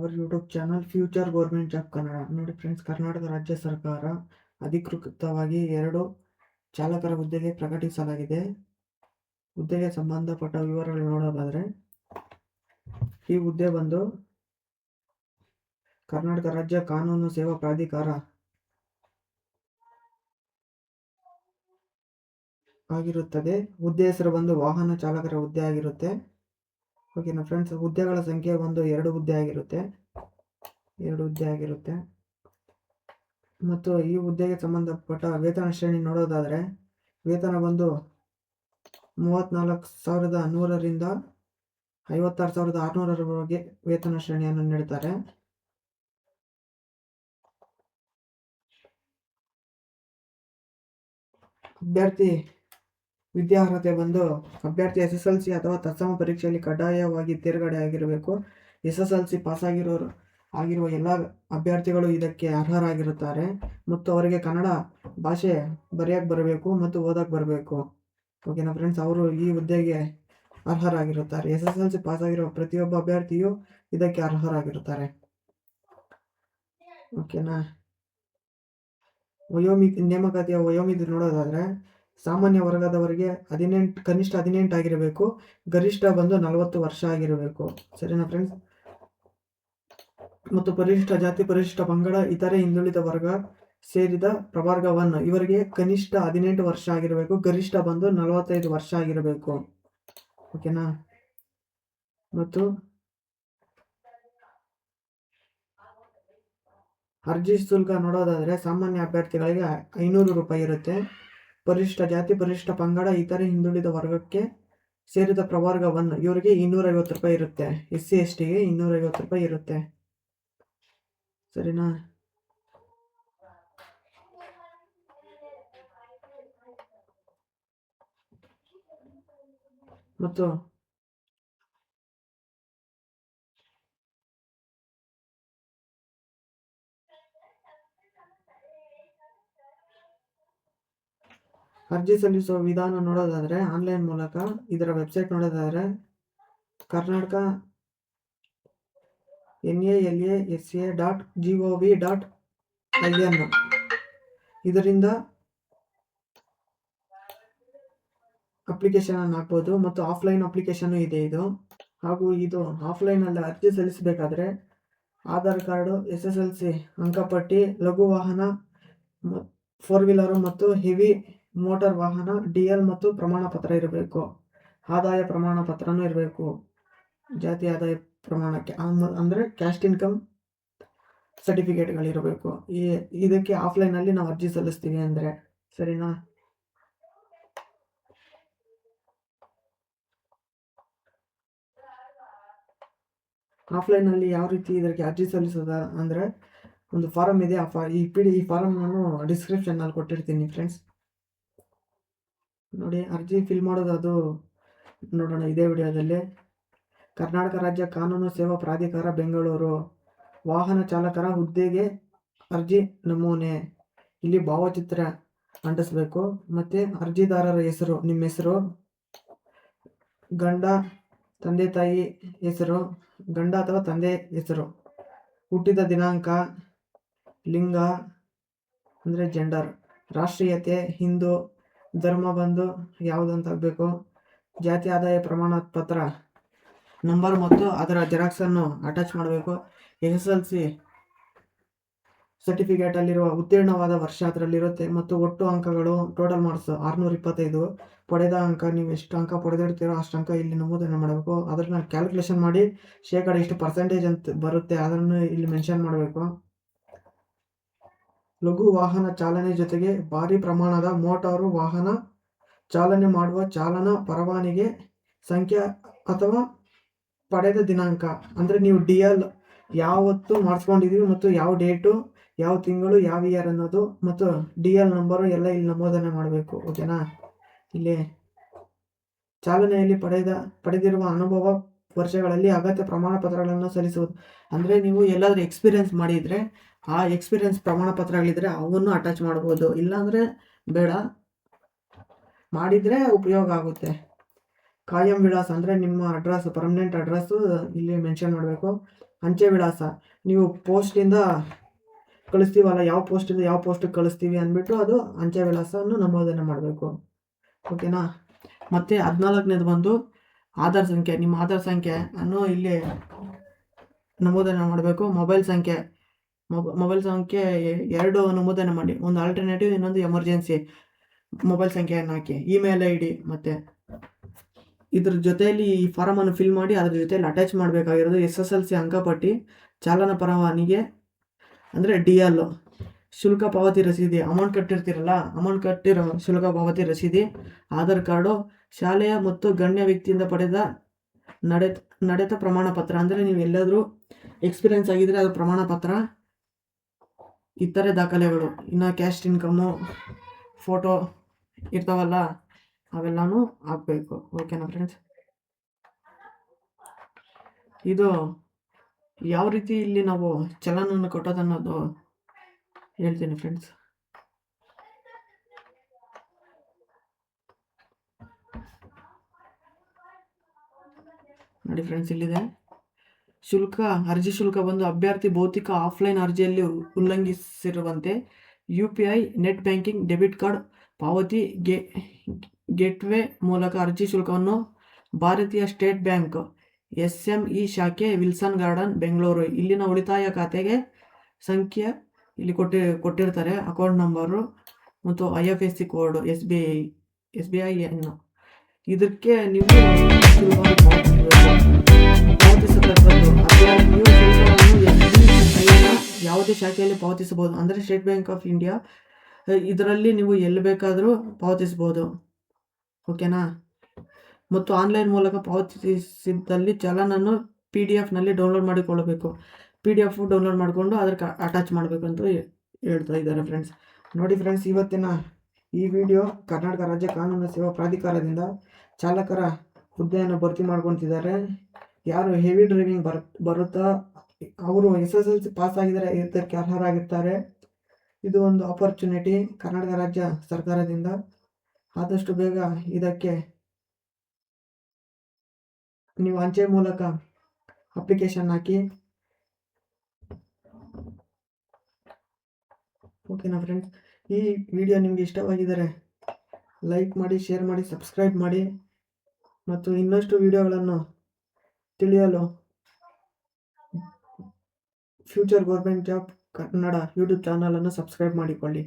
Our YouTube channel future government job Kannada. ನೋಡಿ friends, Karnataka ರಾಜ್ಯ ಸರ್ಕಾರ ಅಧಿಕೃತವಾಗಿ 2 ಚಾಲಕರ ಹುದ್ದೆಗೆ ಪ್ರಕಟಿಸಲಾಗಿದೆ. ಹುದ್ದೆಗೆ ಸಂಬಂಧಪಟ್ಟ ವಿವರಗಳು ನೋಡೋದಾದರೆ, ಈ ಹುದ್ದೆ ಬಂದು ಕರ್ನಾಟಕ ರಾಜ್ಯ ಕಾನೂನು ಸೇವಾ ಪ್ರಾಧಿಕಾರ ಆಗಿರುತ್ತದೆ. ಹುದ್ದೆ ಹೆಸರು ಬಂದು ವಾಹನ ಚಾಲಕರ ಹುದ್ದೆ ಆಗಿರುತ್ತೆ. ಓಕೆನಾ ಫ್ರೆಂಡ್ಸ್, ಹುದ್ದೆಗಳ ಸಂಖ್ಯೆ ಒಂದು 2 ಹುದ್ದೆ ಆಗಿರುತ್ತೆ. ಮತ್ತು ಈ ಹುದ್ದೆಗೆ ಸಂಬಂಧಪಟ್ಟ ವೇತನ ಶ್ರೇಣಿ ನೋಡೋದಾದರೆ, ವೇತನ ಬಂದು 34,100ರಿಂದ 56,600ರವರೆಗೆ ವೇತನ ಶ್ರೇಣಿಯನ್ನು ನೀಡುತ್ತಾರೆ. ಅಭ್ಯರ್ಥಿ ವಿದ್ಯಾರ್ಹತೆ ಬಂದು ಅಭ್ಯರ್ಥಿ SSLC ಅಥವಾ ತತ್ಸಮ ಪರೀಕ್ಷೆಯಲ್ಲಿ ಕಡ್ಡಾಯವಾಗಿ ತೇರ್ಗಡೆ ಆಗಿರಬೇಕು. SSLC ಪಾಸ್ ಆಗಿರುವ ಎಲ್ಲ ಅಭ್ಯರ್ಥಿಗಳು ಇದಕ್ಕೆ ಅರ್ಹರಾಗಿರುತ್ತಾರೆ ಮತ್ತು ಅವರಿಗೆ ಕನ್ನಡ ಭಾಷೆ ಬರೆಯಕ್ಕೆ ಬರಬೇಕು ಮತ್ತು ಓದಕ್ಕೆ ಬರಬೇಕು. ಓಕೆನಾ ಫ್ರೆಂಡ್ಸ್, ಅವರು ಈ ಹುದ್ದೆಗೆ ಅರ್ಹರಾಗಿರುತ್ತಾರೆ. SSLC ಪಾಸ್ ಆಗಿರುವ ಪ್ರತಿಯೊಬ್ಬ ಅಭ್ಯರ್ಥಿಯು ಇದಕ್ಕೆ ಅರ್ಹರಾಗಿರುತ್ತಾರೆ. ಓಕೆನಾ. ನೇಮಕಾತಿಯ ವಯೋಮಿತಿ ನೋಡೋದಾದ್ರೆ, ಸಾಮಾನ್ಯ ವರ್ಗದವರಿಗೆ ಕನಿಷ್ಠ 18 ಆಗಿರಬೇಕು. ಗರಿಷ್ಠ ಬಂದು 40 ವರ್ಷ ಆಗಿರಬೇಕು. ಸರಿನಾ ಫ್ರೆಂಡ್ಸ್. ಮತ್ತು ಪರಿಶಿಷ್ಟ ಜಾತಿ, ಪರಿಶಿಷ್ಟ ಪಂಗಡ, ಇತರೆ ಹಿಂದುಳಿದ ವರ್ಗ ಸೇರಿದ ಪ್ರವರ್ಗ 1 ಇವರಿಗೆ ಕನಿಷ್ಠ 18 ವರ್ಷ ಆಗಿರಬೇಕು. ಗರಿಷ್ಠ ಬಂದು 45 ವರ್ಷ ಆಗಿರಬೇಕು. ಓಕೆನಾ. ಮತ್ತು ಅರ್ಜಿ ಶುಲ್ಕ ನೋಡೋದಾದರೆ, ಸಾಮಾನ್ಯ ಅಭ್ಯರ್ಥಿಗಳಿಗೆ 500 ರೂಪಾಯಿ ಇರುತ್ತೆ. ಪರಿಶಿಷ್ಟ ಜಾತಿ, ಪರಿಶಿಷ್ಟ ಪಂಗಡ, ಇತರೆ ಹಿಂದುಳಿದ ವರ್ಗಕ್ಕೆ ಸೇರಿದ ಪ್ರವರ್ಗ 1 ಇವರಿಗೆ 250 ರೂಪಾಯಿ ಇರುತ್ತೆ. SC STಗೆ 250 ರೂಪಾಯಿ ಇರುತ್ತೆ. ಸರಿನಾ. ಮತ್ತು ಅರ್ಜಿ ಸಲ್ಲಿಸುವ ವಿಧಾನ ನೋಡೋದಾದರೆ, ಆನ್ಲೈನ್ ಮೂಲಕ. ಇದರ ವೆಬ್ಸೈಟ್ ನೋಡೋದಾದರೆ ಕರ್ನಾಟಕ NALASA.gov.in. ಇದರಿಂದ ಅಪ್ಲಿಕೇಶನ್ ಅನ್ನು ಹಾಕ್ಬೋದು ಮತ್ತು ಆಫ್ಲೈನ್ ಅಪ್ಲಿಕೇಶನ್ ಇದೆ ಇದು. ಹಾಗೂ ಇದು ಆಫ್ಲೈನಲ್ಲಿ ಅರ್ಜಿ ಸಲ್ಲಿಸಬೇಕಾದ್ರೆ ಆಧಾರ್ ಕಾರ್ಡು, SSLC ಅಂಕಪಟ್ಟಿ, ಲಘು ವಾಹನ 4 ವೀಲರ್ ಮತ್ತು ಹೆವಿ ಮೋಟಾರ್ ವಾಹನ DL ಮತ್ತು ಪ್ರಮಾಣ ಪತ್ರ ಇರಬೇಕು. ಆದಾಯ ಪ್ರಮಾಣ ಪತ್ರನೂ ಇರಬೇಕು. ಜಾತಿ ಆದಾಯ ಪ್ರಮಾಣಕ್ಕೆ ಅಂದರೆ ಕ್ಯಾಸ್ಟ್ ಇನ್ಕಮ್ ಸರ್ಟಿಫಿಕೇಟ್ಗಳಿರಬೇಕು. ಇದಕ್ಕೆ ಆಫ್ಲೈನಲ್ಲಿ ನಾವು ಅರ್ಜಿ ಸಲ್ಲಿಸ್ತೀವಿ ಅಂದರೆ. ಸರಿನಾ. ಆಫ್ಲೈನಲ್ಲಿ ಯಾವ ರೀತಿ ಇದಕ್ಕೆ ಅರ್ಜಿ ಸಲ್ಲಿಸೋದ ಅಂದರೆ, ಒಂದು ಫಾರಮ್ ಇದೆ. ಈ ಫಾರಮ್ ನಾನು ಡಿಸ್ಕ್ರಿಪ್ಷನ್ನಲ್ಲಿ ಕೊಟ್ಟಿರ್ತೀನಿ ಫ್ರೆಂಡ್ಸ್. ನೋಡಿ, ಅರ್ಜಿ ಫಿಲ್ ಮಾಡೋದು ಅದು ನೋಡೋಣ ಇದೇ ವಿಡಿಯೋದಲ್ಲಿ. ಕರ್ನಾಟಕ ರಾಜ್ಯ ಕಾನೂನು ಸೇವಾ ಪ್ರಾಧಿಕಾರ ಬೆಂಗಳೂರು, ವಾಹನ ಚಾಲಕರ ಹುದ್ದೆಗೆ ಅರ್ಜಿ ನಮೂನೆ. ಇಲ್ಲಿ ಭಾವಚಿತ್ರ ಅಂಟಿಸ್ಬೇಕು. ಮತ್ತು ಅರ್ಜಿದಾರರ ಹೆಸರು, ನಿಮ್ಮ ಹೆಸರು, ಗಂಡ ತಂದೆ ತಾಯಿ ಹೆಸರು, ಗಂಡ ಅಥವಾ ತಂದೆ ಹೆಸರು, ಹುಟ್ಟಿದ ದಿನಾಂಕ, ಲಿಂಗ ಅಂದರೆ ಜೆಂಡರ್, ರಾಷ್ಟ್ರೀಯತೆ ಹಿಂದೂ, ಧರ್ಮ ಬಂದು ಯಾವುದಂತ ಆಗಬೇಕು, ಜಾತಿ ಆದಾಯ ಪ್ರಮಾಣ ಪತ್ರ ನಂಬರ್ ಮತ್ತು ಅದರ ಜೆರಾಕ್ಸನ್ನು ಅಟ್ಯಾಚ್ ಮಾಡಬೇಕು. SSLC ಸರ್ಟಿಫಿಕೇಟಲ್ಲಿರುವ ಉತ್ತೀರ್ಣವಾದ ವರ್ಷ ಅದರಲ್ಲಿರುತ್ತೆ. ಮತ್ತು ಒಟ್ಟು ಅಂಕಗಳು ಟೋಟಲ್ ಮಾರ್ಕ್ಸ್ 625. ಪಡೆದ ಅಂಕ, ನೀವು ಎಷ್ಟು ಅಂಕ ಪಡೆದಿರ್ತೀರೋ ಅಷ್ಟು ಅಂಕ ಇಲ್ಲಿ ನಮೂದನೆ ಮಾಡಬೇಕು. ಅದನ್ನು ಕ್ಯಾಲ್ಕುಲೇಷನ್ ಮಾಡಿ ಶೇಕಡ ಎಷ್ಟು ಪರ್ಸೆಂಟೇಜ್ ಅಂತ ಬರುತ್ತೆ ಅದನ್ನು ಇಲ್ಲಿ ಮೆನ್ಷನ್ ಮಾಡಬೇಕು. ಲಘು ವಾಹನ ಚಾಲನೆ ಜೊತೆಗೆ ಭಾರಿ ಪ್ರಮಾಣದ ಮೋಟಾರು ವಾಹನ ಚಾಲನೆ ಮಾಡುವ ಚಾಲನಾ ಪರವಾನಗಿ ಸಂಖ್ಯೆ ಅಥವಾ ಪಡೆದ ದಿನಾಂಕ, ಅಂದರೆ ನೀವು DL ಯಾವತ್ತು ಮಾಡಿಸ್ಕೊಂಡಿದ್ದೀವಿ ಮತ್ತು ಯಾವ ಡೇಟು, ಯಾವ ತಿಂಗಳು, ಯಾವ ಇಯರ್ ಅನ್ನೋದು ಮತ್ತು DL ನಂಬರು ಎಲ್ಲ ಇಲ್ಲಿ ನಮೂದನೆ ಮಾಡಬೇಕು. ಓಕೆನಾ. ಇಲ್ಲಿ ಚಾಲನೆಯಲ್ಲಿ ಪಡೆದಿರುವ ಅನುಭವ ವರ್ಷಗಳಲ್ಲಿ ಅಗತ್ಯ ಪ್ರಮಾಣ ಪತ್ರಗಳನ್ನು ಸಲ್ಲಿಸುವುದು. ಅಂದರೆ ನೀವು ಎಲ್ಲಾದರೂ ಎಕ್ಸ್ಪೀರಿಯನ್ಸ್ ಮಾಡಿದರೆ ಆ ಎಕ್ಸ್ಪೀರಿಯನ್ಸ್ ಪ್ರಮಾಣ ಪತ್ರಗಳಿದ್ರೆ ಅವನ್ನು ಅಟ್ಯಾಚ್ ಮಾಡ್ಬೋದು. ಇಲ್ಲಾಂದರೆ ಬೇಡ, ಮಾಡಿದರೆ ಉಪಯೋಗ ಆಗುತ್ತೆ. ಕಾಯಂ ವಿಳಾಸ ಅಂದರೆ ನಿಮ್ಮ ಅಡ್ರೆಸ್, ಪರ್ಮನೆಂಟ್ ಅಡ್ರೆಸ್ಸು ಇಲ್ಲಿ ಮೆನ್ಷನ್ ಮಾಡಬೇಕು. ಅಂಚೆ ವಿಳಾಸ ನೀವು ಪೋಸ್ಟಿಂದ ಕಳಿಸ್ತೀವಲ್ಲ, ಯಾವ ಪೋಸ್ಟಿಂದ ಯಾವ ಪೋಸ್ಟಿಗೆ ಕಳಿಸ್ತೀವಿ ಅಂದ್ಬಿಟ್ಟು ಅದು ಅಂಚೆ ವಿಳಾಸವನ್ನು ನಮೂದನೆ ಮಾಡಬೇಕು. ಓಕೆನಾ. ಮತ್ತು 14ನೇದು ಬಂದು ಆಧಾರ್ ಸಂಖ್ಯೆ. ನಿಮ್ಮ ಆಧಾರ್ ಸಂಖ್ಯೆ ಅನ್ನು ಇಲ್ಲಿ ನಮೂದನೆ ಮಾಡಬೇಕು. ಮೊಬೈಲ್ ಸಂಖ್ಯೆ 2 ನಮೂದನೆ ಮಾಡಿ. ಒಂದು ಆಲ್ಟರ್ನೇಟಿವ್, ಇನ್ನೊಂದು ಎಮರ್ಜೆನ್ಸಿ ಮೊಬೈಲ್ ಸಂಖ್ಯೆಯನ್ನು ಹಾಕಿ. ಇಮೇಲ್ ಐ ಡಿ ಮತ್ತು ಇದ್ರ ಜೊತೆಯಲ್ಲಿ ಈ ಫಾರಮನ್ನು ಫಿಲ್ ಮಾಡಿ ಅದ್ರ ಜೊತೆಯಲ್ಲಿ ಅಟ್ಯಾಚ್ ಮಾಡಬೇಕಾಗಿರೋದು SSLC ಅಂಕಪಟ್ಟಿ, ಚಾಲನಾ ಪರವಾನಿಗೆ ಅಂದರೆ DL, ಶುಲ್ಕ ಪಾವತಿ ರಸೀದಿ, ಅಮೌಂಟ್ ಕಟ್ಟಿರ್ತೀರಲ್ಲ, ಅಮೌಂಟ್ ಕಟ್ಟಿರೋ ಶುಲ್ಕ ಪಾವತಿ ರಸೀದಿ, ಆಧಾರ್ ಕಾರ್ಡು, ಶಾಲೆಯ ಮತ್ತು ಗಣ್ಯ ವ್ಯಕ್ತಿಯಿಂದ ಪಡೆದ ನಡೆತ ಪ್ರಮಾಣ ಪತ್ರ, ಅಂದರೆ ನೀವು ಎಲ್ಲಾದರೂ ಎಕ್ಸ್ಪೀರಿಯನ್ಸ್ ಆಗಿದ್ರೆ ಅದು ಪ್ರಮಾಣ ಪತ್ರ, ಇತರೆ ದಾಖಲೆಗಳು. ಇನ್ನು ಕ್ಯಾಸ್ಟ್ ಇನ್ಕಮ್ಮು, ಫೋಟೋ ಇರ್ತಾವಲ್ಲ ಅವೆಲ್ಲನೂ ಹಾಕಬೇಕು. ಓಕೆನಾ ಫ್ರೆಂಡ್ಸ್. ಇದು ಯಾವ ರೀತಿ ಇಲ್ಲಿ ನಾವು ಚಲನನ್ನು ಕೊಟ್ಟೋದನ್ನೋದು ಹೇಳ್ತೀನಿ ಫ್ರೆಂಡ್ಸ್. ನೋಡಿ ಫ್ರೆಂಡ್ಸ್, ಇಲ್ಲಿದೆ ಶುಲ್ಕ. ಅರ್ಜಿ ಶುಲ್ಕ ಬಂದು ಅಭ್ಯರ್ಥಿ ಭೌತಿಕ ಆಫ್ಲೈನ್ ಅರ್ಜಿಯಲ್ಲಿ ಉಲ್ಲಂಘಿಸಿರುವಂತೆ UPI, net banking, debit card ಪಾವತಿ ಗೇಟ್ವೇ ಮೂಲಕ ಅರ್ಜಿ ಶುಲ್ಕವನ್ನು ಭಾರತೀಯ ಸ್ಟೇಟ್ ಬ್ಯಾಂಕ್ SME ಶಾಖೆ, ವಿಲ್ಸನ್ ಗಾರ್ಡನ್, ಬೆಂಗಳೂರು ಇಲ್ಲಿನ ಉಳಿತಾಯ ಖಾತೆಗೆ ಸಂಖ್ಯೆ ಇಲ್ಲಿ ಕೊಟ್ಟಿರ್ತಾರೆ, ಅಕೌಂಟ್ ನಂಬರು ಮತ್ತು IFSC ಕೋಡ್, SBI ಅನ್ನು ಇದಕ್ಕೆ ನೀವು ಪಾವತಿಸತಕ್ಕದ್ದು. ನೀವು ಶುಲ್ಕವನ್ನು SBIನ ಯಾವುದೇ ಶಾಖೆಯಲ್ಲಿ ಪಾವತಿಸಬಹುದು. ಅಂದರೆ ಸ್ಟೇಟ್ ಬ್ಯಾಂಕ್ ಆಫ್ ಇಂಡಿಯಾ ಇದರಲ್ಲಿ ನೀವು ಎಲ್ಲಿ ಬೇಕಾದರೂ ಪಾವತಿಸ್ಬೋದು. ಓಕೆನಾ. ಮತ್ತು ಆನ್ಲೈನ್ ಮೂಲಕ ಪಾವತಿಸಿದ್ದಲ್ಲಿ ಚಲನನ್ನು PDF ಡೌನ್ಲೋಡ್ ಮಾಡಿಕೊಳ್ಳಬೇಕು. PDF ಡೌನ್ಲೋಡ್ ಮಾಡಿಕೊಂಡು ಅದಕ್ಕೆ ಅಟ್ಯಾಚ್ ಮಾಡಬೇಕು ಅಂತ ಹೇಳ್ತಾ ಇದ್ದಾರೆ ಫ್ರೆಂಡ್ಸ್. ನೋಡಿ ಫ್ರೆಂಡ್ಸ್, ಇವತ್ತಿನ ಈ ವಿಡಿಯೋ ಕರ್ನಾಟಕ ರಾಜ್ಯ ಕಾನೂನು ಸೇವಾ ಪ್ರಾಧಿಕಾರದಿಂದ ಚಾಲಕರ ಹುದ್ದೆಯನ್ನು ಭರ್ತಿ ಮಾಡ್ಕೊತಿದ್ದಾರೆ. ಯಾರು ಹೆವಿ ಡ್ರೈವಿಂಗ್ ಬರುತ್ತಾ ಅವರು SSLC ಪಾಸ್ ಆಗಿದರೆ ಇದಕ್ಕೆ ಅರ್ಹರಾಗಿರ್ತಾರೆ. ಇದು ಒಂದು ಆಪರ್ಚುನಿಟಿ ಕರ್ನಾಟಕ ರಾಜ್ಯ ಸರ್ಕಾರದಿಂದ. ಆದಷ್ಟು ಬೇಗ ಇದಕ್ಕೆ ನೀವು ಅಂಚೆ ಮೂಲಕ ಅಪ್ಲಿಕೇಶನ್ ಹಾಕಿ. ಓಕೆನಾ ಫ್ರೆಂಡ್ಸ್. ಈ ವಿಡಿಯೋ ನಿಮಗೆ ಇಷ್ಟವಾಗಿದ್ದರೆ ಲೈಕ್ ಮಾಡಿ, ಶೇರ್ ಮಾಡಿ, ಸಬ್ಸ್ಕ್ರೈಬ್ ಮಾಡಿ. ಮತ್ತು ಇನ್ನಷ್ಟು ವಿಡಿಯೋಗಳನ್ನು ತಿಳಿಯಲು future government job Kannada YouTube ಚಾನಲನ್ನು ಸಬ್ಸ್ಕ್ರೈಬ್ ಮಾಡಿಕೊಳ್ಳಿ.